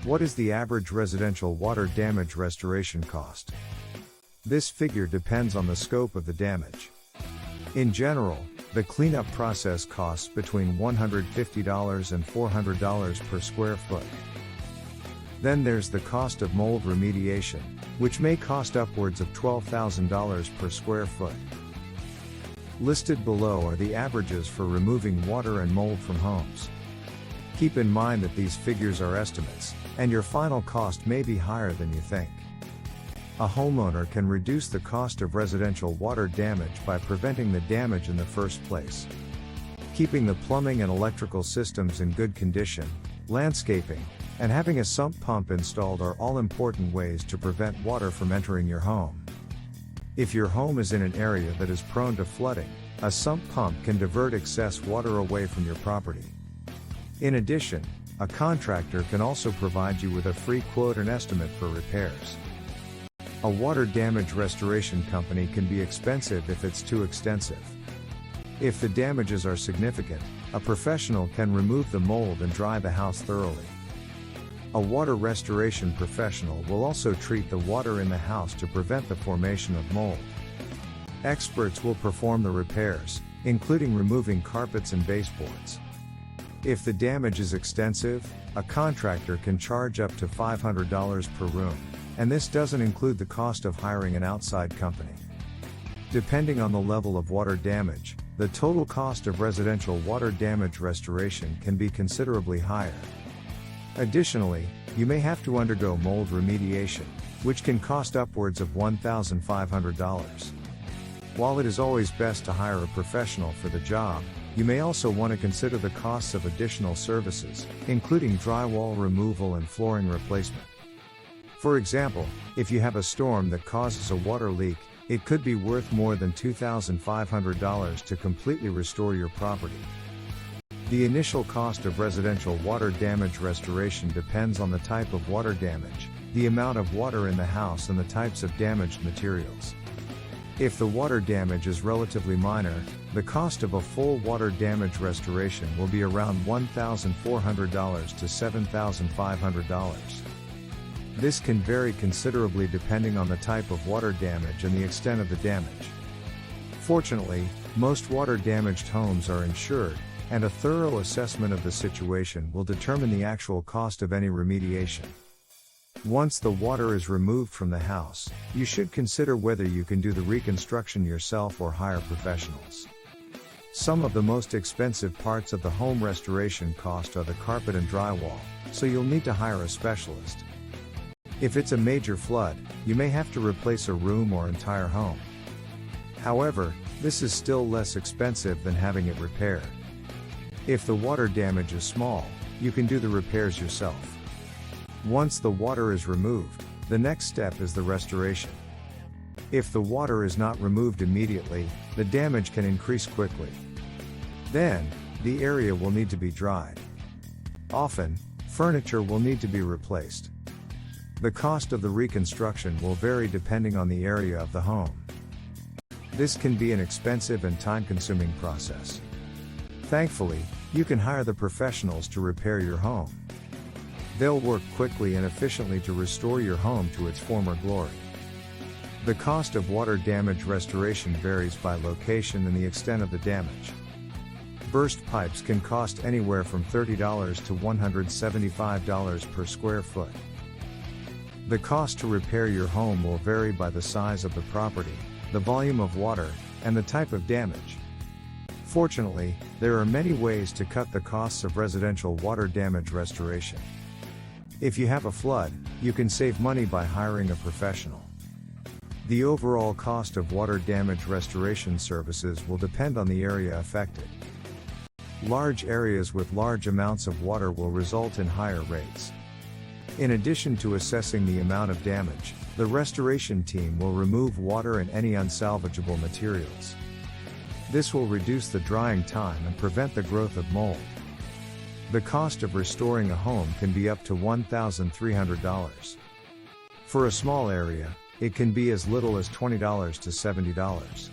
What is the average residential water damage restoration cost? This figure depends on the scope of the damage. In general, the cleanup process costs between $150 and $400 per square foot. Then there's the cost of mold remediation, which may cost upwards of $12,000 per square foot. Listed below are the averages for removing water and mold from homes. Keep in mind that these figures are estimates, and your final cost may be higher than you think. A homeowner can reduce the cost of residential water damage by preventing the damage in the first place. Keeping the plumbing and electrical systems in good condition, landscaping, and having a sump pump installed are all important ways to prevent water from entering your home. If your home is in an area that is prone to flooding, a sump pump can divert excess water away from your property. In addition, a contractor can also provide you with a free quote and estimate for repairs. A water damage restoration company can be expensive if it's too extensive. If the damages are significant, a professional can remove the mold and dry the house thoroughly. A water restoration professional will also treat the water in the house to prevent the formation of mold. Experts will perform the repairs, including removing carpets and baseboards. If the damage is extensive, a contractor can charge up to $500 per room, and this doesn't include the cost of hiring an outside company. Depending on the level of water damage, the total cost of residential water damage restoration can be considerably higher. Additionally, you may have to undergo mold remediation, which can cost upwards of $1,500. While it is always best to hire a professional for the job, you may also want to consider the costs of additional services, including drywall removal and flooring replacement. For example, if you have a storm that causes a water leak, it could be worth more than $2,500 to completely restore your property. The initial cost of residential water damage restoration depends on the type of water damage, the amount of water in the house, and the types of damaged materials. If the water damage is relatively minor, the cost of a full water damage restoration will be around $1,400 to $7,500. This can vary considerably depending on the type of water damage and the extent of the damage. Fortunately, most water-damaged homes are insured, and a thorough assessment of the situation will determine the actual cost of any remediation. Once the water is removed from the house, you should consider whether you can do the reconstruction yourself or hire professionals. Some of the most expensive parts of the home restoration cost are the carpet and drywall, so you'll need to hire a specialist. If it's a major flood, you may have to replace a room or entire home. However, this is still less expensive than having it repaired. If the water damage is small, you can do the repairs yourself. Once the water is removed, the next step is the restoration. If the water is not removed immediately, the damage can increase quickly. Then, the area will need to be dried. Often, furniture will need to be replaced. The cost of the reconstruction will vary depending on the area of the home. This can be an expensive and time-consuming process. Thankfully, you can hire the professionals to repair your home. They'll work quickly and efficiently to restore your home to its former glory. The cost of water damage restoration varies by location and the extent of the damage. Burst pipes can cost anywhere from $30 to $175 per square foot. The cost to repair your home will vary by the size of the property, the volume of water, and the type of damage. Fortunately, there are many ways to cut the costs of residential water damage restoration. If you have a flood, you can save money by hiring a professional. The overall cost of water damage restoration services will depend on the area affected. Large areas with large amounts of water will result in higher rates. In addition to assessing the amount of damage, the restoration team will remove water and any unsalvageable materials. This will reduce the drying time and prevent the growth of mold. The cost of restoring a home can be up to $1,300. For a small area, it can be as little as $20 to $70.